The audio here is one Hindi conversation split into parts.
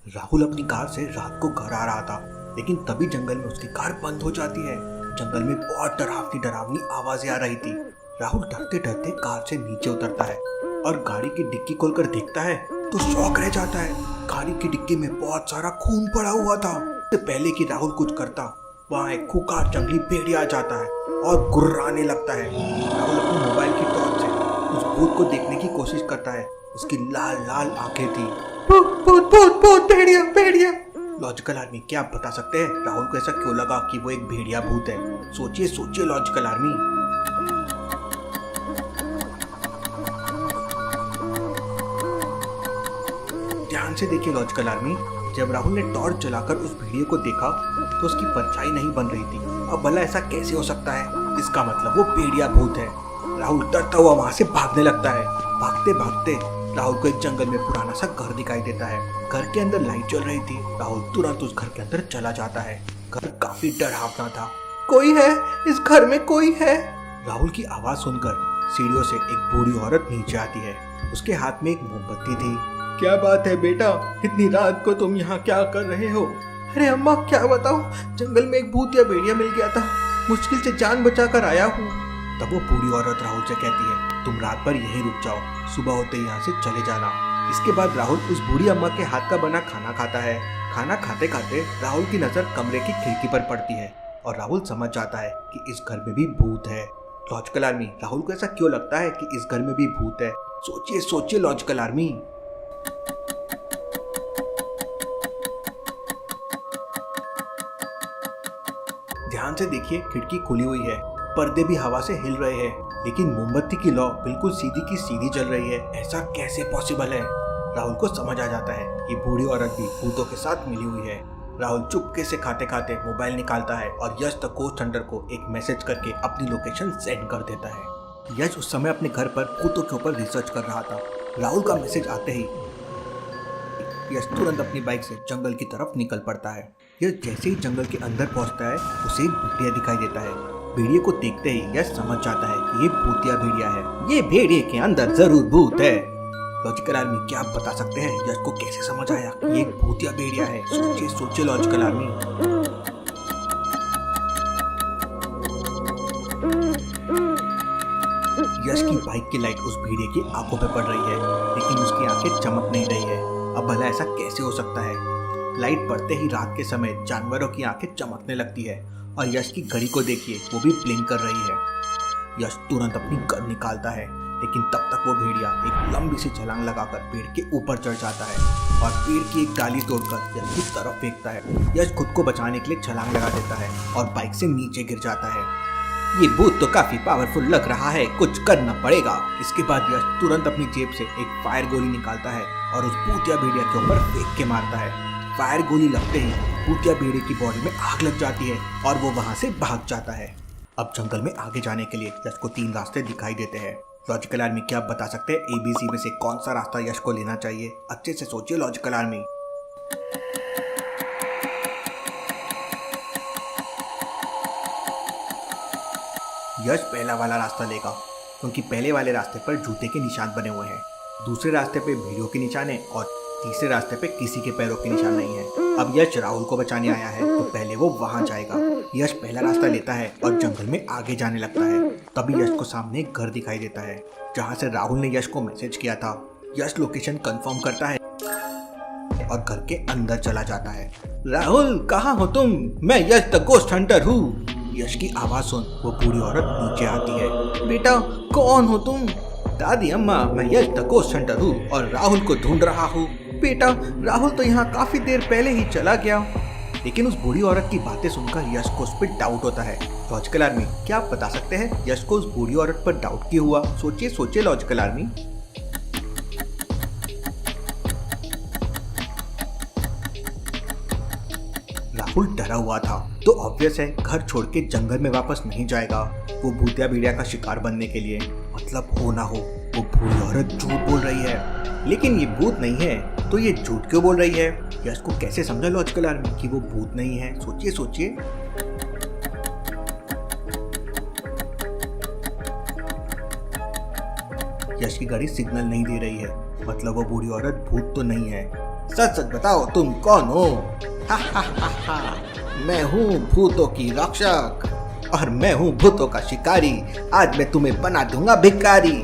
राहुल अपनी कार से रात को घर आ रहा था, लेकिन तभी जंगल में उसकी कार बंद हो जाती है। जंगल में बहुत डरावनी डरावनी आवाजें आ रही थी। राहुल डरते डरते कार से नीचे उतरता है और गाड़ी की डिक्की खोलकर देखता है तो शॉक रह जाता है। गाड़ी की डिक्की में बहुत सारा खून पड़ा हुआ था। इससे पहले कि राहुल कुछ करता, वहाँ एक खूंखार जंगली भेड़िया आ जाता है और गुर्राने लगता है। राहुल अपने मोबाइल की टॉर्च से उस भूत को देखने की कोशिश करता है। उसकी लाल लाल आंखें थी। भूत भूत भूत भूत, भेड़िया भेड़िया। लॉजिकल आर्मी, क्या आप बता सकते हैं राहुल को ऐसा क्यों लगा कि वो एक भेड़िया भूत है? सोचिए सोचिए लॉजिकल आर्मी। ध्यान से देखिए लॉजिकल आर्मी। जब राहुल ने टॉर्च जलाकर उस भेड़िए को देखा तो उसकी परछाई नहीं बन रही थी। अब भला ऐसा कैसे हो सकता है? इसका मतलब वो भेड़िया भूत है। राहुल डरता हुआ वहां से भागने लगता है। भागते भागते राहुल को एक जंगल में पुराना सा घर दिखाई देता है। घर के अंदर लाइट जल रही थी। राहुल तुरंत उस घर के अंदर चला जाता है। घर काफी डरावना था। कोई है इस घर में, कोई है। राहुल की आवाज सुनकर सीढ़ियों से एक बूढ़ी औरत नीचे आती है। उसके हाथ में एक मोमबत्ती थी। क्या बात है बेटा, इतनी रात को तुम यहाँ क्या कर रहे हो? अरे अम्मा, क्या बताऊं, जंगल में एक भूत या भेड़िया मिल गया था, मुश्किल से जान बचाकर आया हूँ। तब वो बूढ़ी औरत राहुल से कहती है, तुम रात भर यहीं रुक जाओ, सुबह होते यहाँ से चले जाना। इसके बाद राहुल उस बूढ़ी अम्मा के हाथ का बना खाना खाता है। खाना खाते खाते राहुल की नजर कमरे की खिड़की पर पड़ती है और राहुल समझ जाता है कि इस घर में भी भूत है। लॉजिकल आर्मी, राहुल को ऐसा क्यों लगता है कि इस घर में भी भूत है? सोचिए सोचिए लॉजिकल आर्मी। ध्यान से देखिए, खिड़की खुली हुई है, पर्दे भी हवा से हिल रहे हैं, लेकिन मोमबत्ती की लौ बिल्कुल सीधी की सीधी जल रही है। ऐसा कैसे पॉसिबल है? राहुल को समझ आ जाता है कि बूढ़ी औरत भी भूतों के साथ मिली हुई है। राहुल चुपके से खाते खाते मोबाइल निकालता है और यश द गोस्ट हंटर को एक मैसेज करके अपनी लोकेशन सेंड कर देता है। यश उस समय अपने घर पर भूतों के ऊपर रिसर्च कर रहा था। राहुल का मैसेज आते ही यश तुरंत अपनी बाइक से जंगल की तरफ निकल पड़ता है। यश जैसे ही जंगल के अंदर पहुंचता है उसे एक भेड़िया दिखाई देता है। भेड़िए को देखते ही यश समझ जाता है कि ये भूतिया भेड़िया है। ये भेड़िए के अंदर जरूर भूत है। लॉजिकल आर्मी, क्या आप बता सकते हैं यश को कैसे समझ आया कि ये एक भूतिया भेड़िया है? सोचिए सोचिए लॉजिकल आर्मी। यश की बाइक की लाइट उस भेड़िए की आंखों पे पड़ रही है, लेकिन उसकी आंखें चमक नहीं रही है। अब भला ऐसा कैसे हो सकता है? लाइट पड़ते ही रात के समय जानवरों की आंखें चमकने लगती है और यश की घड़ी को देखिए, वो भी ब्लिंक कर रही है। यश तुरंत अपनी गन निकालता है, लेकिन तब तक वो भेड़िया एक लंबी सी छलांग लगाकर पेड़ के ऊपर चढ़ जाता है और पेड़ की एक डाली तोड़कर यश की तरफ फेंकता है। यश खुद को बचाने के लिए छलांग लगा देता है और बाइक से नीचे गिर जाता है। ये भूत तो काफी पावरफुल लग रहा है, कुछ करना पड़ेगा। इसके बाद यश तुरंत अपनी जेब से एक फायर गोली निकालता है और उस भूतिया भेड़िया के ऊपर फेंक के मारता है। फायर गोली लगते ही भूतिया भेड़िए की बॉडी में आग लग जाती है और वो वहां से भाग जाता है। अब जंगल में आगे जाने के लिए यश को 3 रास्ते दिखाई देते हैं। लॉजिकल आर्मी, क्या आप बता सकते हैं ABC में से कौन सा रास्ता यश को लेना चाहिए? अच्छे से सोचिए लॉजिकल आर्मी। यश पहला वाला रास्ता लेगा, क्योंकि पहले वाले रास्ते पर जूते के निशान बने हुए हैं, दूसरे रास्ते पे भेड़ियों के निशान है और तीसरे रास्ते पे किसी के पैरों के निशान नहीं है। अब यश राहुल को बचाने आया है तो पहले वो वहां जाएगा। यश पहला रास्ता लेता है और जंगल में आगे जाने लगता है। तभी यश को सामने एक घर दिखाई देता है, जहां से राहुल ने यश को मैसेज किया था। यश लोकेशन कंफर्म करता है और घर के अंदर चला जाता है। राहुल, कहाँ हो तुम? मैं यश द गोस्ट हंटर हूँ। यश की आवाज सुन वो बूढ़ी औरत नीचे आती है। बेटा, कौन हो तुम? दादी अम्मा, मैं यश द गोस्ट हंटर हूँ और राहुल को ढूंढ रहा हूँ। बेटा, राहुल तो यहाँ काफी देर पहले ही चला गया। लेकिन उस बूढ़ी औरत की बातें सुनकर यश को उस पर डाउट होता है। लॉजिकल आर्मी, क्या आप बता सकते हैं यश को उस बूढ़ी औरत पर डाउट क्यों हुआ? सोचिए सोचिए लॉजिकल आर्मी। राहुल डरा हुआ था तो ऑब्वियस है घर छोड़ के जंगल में वापस नहीं जाएगा, वो भूतिया भेड़िया का शिकार बनने के लिए। मतलब हो ना हो वो बूढ़ी औरत झूठ बोल रही है, लेकिन ये भूत नहीं है तो ये झूठ क्यों बोल रही है? यश को कैसे समझा लॉजिकल आर्मी कि वो भूत नहीं है? सोचिए सोचिए। यश की गाड़ी सिग्नल नहीं दे रही है, मतलब वो बूढ़ी औरत भूत तो नहीं है। सच सच बताओ तुम कौन हो? हा हा हा हा, मैं हूँ भूतों की रक्षक और मैं हूँ भूतों का शिकारी। आज मैं तुम्हें बना दूंगा भिखारी।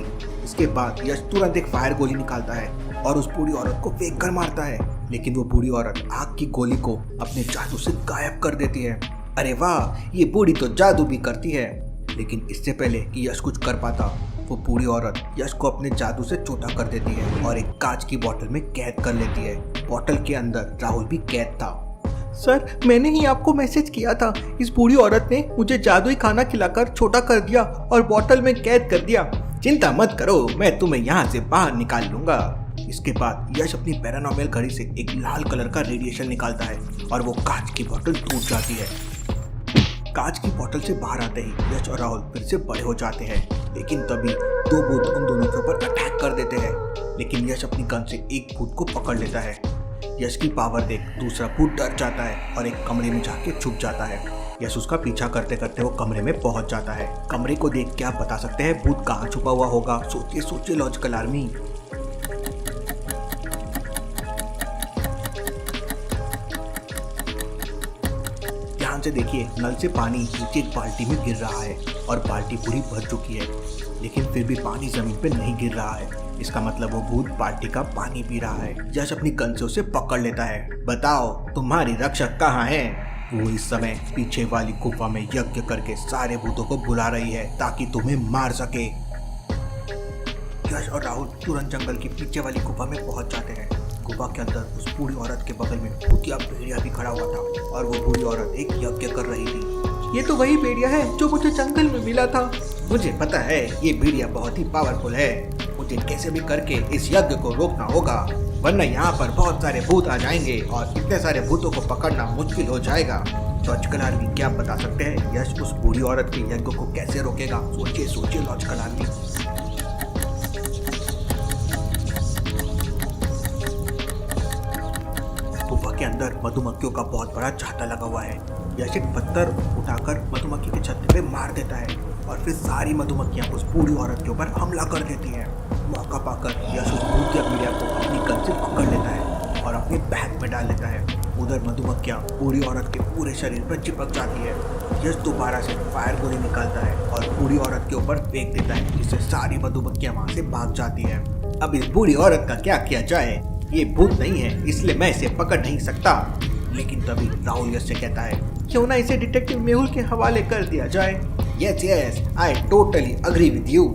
इसके बाद यश तुरंत एक फायर गोली निकालता है और उस बूढ़ी औरत को फेंक कर मारता है, लेकिन वो बूढ़ी औरत आग की गोली को अपने जादू से गायब कर देती है। अरे वाह, ये बूढ़ी तो जादू भी करती है। लेकिन इससे पहले कि यश कुछ कर पाता, वो बूढ़ी औरत यश को अपने जादू से छोटा कर देती है और एक कांच की बोतल में कैद कर लेती है। बोतल के अंदर राहुल भी कैद था। सर, मैंने ही आपको मैसेज किया था। इस बूढ़ी औरत ने मुझे जादुई खाना खिलाकर छोटा कर दिया और बोतल में कैद कर दिया। चिंता मत करो, मैं तुम्हें यहाँ से बाहर निकाल लूंगा। इसके बाद यश अपनी पैरानॉर्मल घड़ी से एक लाल कलर का रेडिएशन निकालता है और वो कांच की बोतल टूट जाती है। कांच की बोतल से बाहर आते ही यश और राहुल फिर से बड़े हो जाते हैं, लेकिन तभी दो भूत उन दोनों के ऊपर अटैक कर देते हैं। लेकिन यश अपनी गन से एक भूत को पकड़ लेता है। यश की पावर देख दूसरा भूत डर जाता है और एक कमरे में जाके छुप जाता है। यश उसका पीछा करते करते वो कमरे में पहुंच जाता है। कमरे को देख के आप बता सकते हैं भूत कहाँ छुपा हुआ होगा? सोचिए सोचिए लॉजिकल आर्मी। ध्यान से देखिए, नल से पानी नीचे एक बाल्टी में गिर रहा है और बाल्टी पूरी भर चुकी है, लेकिन फिर भी पानी जमीन पे नहीं गिर रहा है। इसका मतलब वो भूत बाल्टी का पानी पी रहा है। यश अपनी गन से उसे पकड़ लेता है। बताओ तुम्हारी रक्षक कहाँ है? वो इस समय पीछे वाली गुफा में यज्ञ करके सारे भूतों को बुला रही है ताकि तुम्हें मार सके। यश और राहुल तुरंत जंगल की पीछे वाली गुफा में पहुंच जाते हैं। गुफा के अंदर उस बूढ़ी औरत के बगल में भूतिया भेड़िया भी खड़ा हुआ था और वो बूढ़ी औरत एक यज्ञ कर रही थी। ये तो वही भेड़िया है जो मुझे जंगल में मिला था। मुझे पता है ये भेड़िया बहुत ही पावरफुल है। मुझे कैसे भी करके इस यज्ञ को रोकना होगा, वरना यहाँ पर बहुत सारे भूत आ जाएंगे और इतने सारे भूतों को पकड़ना मुश्किल हो जाएगा। लॉजिकल आर्मी, क्या आप बता सकते हैं यश उस बूढ़ी औरत के यज्ञ को कैसे रोकेगा? सोचिए सोचिए लॉजिकल आर्मी। गुफा के अंदर मधुमक्खियों का बहुत बड़ा छाता लगा हुआ है। यश एक पत्थर उठाकर मधुमक्खी के छत्ते पे मार देता है और फिर सारी मधुमक्खियां उस बूढ़ी औरत के ऊपर हमला कर देती हैं। मौका पाकर यश उस भूतिया भेड़िया को अपनी गन से पकड़ लेता है और अपने बैग में डाल लेता है। उधर मधुमक्खियां बूढ़ी औरत के पूरे शरीर पर चिपक जाती है। यश दोबारा से फायर गोली निकालता है और बूढ़ी औरत के ऊपर फेंक देता है, जिससे सारी मधुमक्खियां वहां से भाग जाती है। अब इस बूढ़ी औरत का क्या किया जाए? ये भूत नहीं है, इसलिए मैं इसे पकड़ नहीं सकता। लेकिन तभी राहुल यश से कहता है, क्यों ना इसे डिटेक्टिव मेहुल के हवाले कर दिया जाए? Yes yes, I totally agree with you.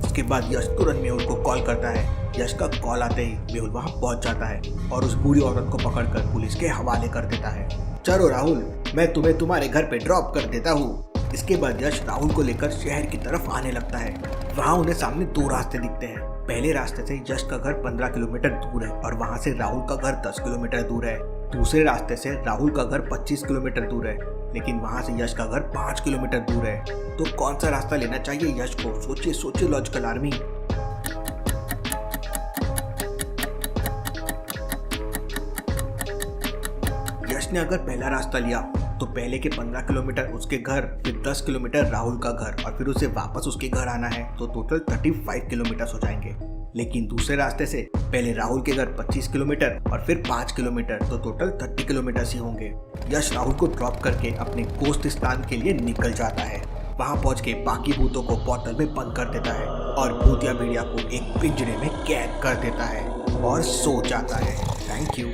उसके बाद यश तुरंत मेहुल को कॉल करता है। यश का कॉल आते ही मेहुल वहां पहुंच जाता है और उस बूढ़ी औरत को पकड़कर पुलिस के हवाले कर देता है। चलो राहुल, मैं तुम्हें तुम्हारे घर पे ड्रॉप कर देता हूँ। इसके बाद यश राहुल को लेकर शहर की तरफ आने लगता है। वहाँ उन्हें सामने दो रास्ते दिखते हैं। पहले रास्ते से यश का घर 15 किलोमीटर दूर है और वहाँ से राहुल का घर 10 किलोमीटर दूर है। दूसरे रास्ते से राहुल का घर 25 किलोमीटर दूर है, लेकिन वहाँ से यश का घर 5 किलोमीटर दूर है। तो कौन सा रास्ता लेना चाहिए यश को? सोचिए सोचिए लॉजिकल आर्मी। यश ने अगर पहला रास्ता लिया तो पहले के 15 किलोमीटर उसके घर, फिर 10 किलोमीटर राहुल का घर और फिर उसे वापस उसके घर आना है, तो टोटल 35 किलोमीटर हो जाएंगे। लेकिन दूसरे रास्ते से पहले राहुल के घर 25 किलोमीटर और फिर 5 किलोमीटर, तो टोटल 30 किलोमीटर ही होंगे। यश राहुल को ड्रॉप करके अपने गोश्त स्थान के लिए निकल जाता है। वहां पहुंच के बाकी भूतों को बोतल में बंद कर देता है और भूतिया भेड़िया को एक पिंजरे में कैद कर देता है और सो जाता है। Thank you.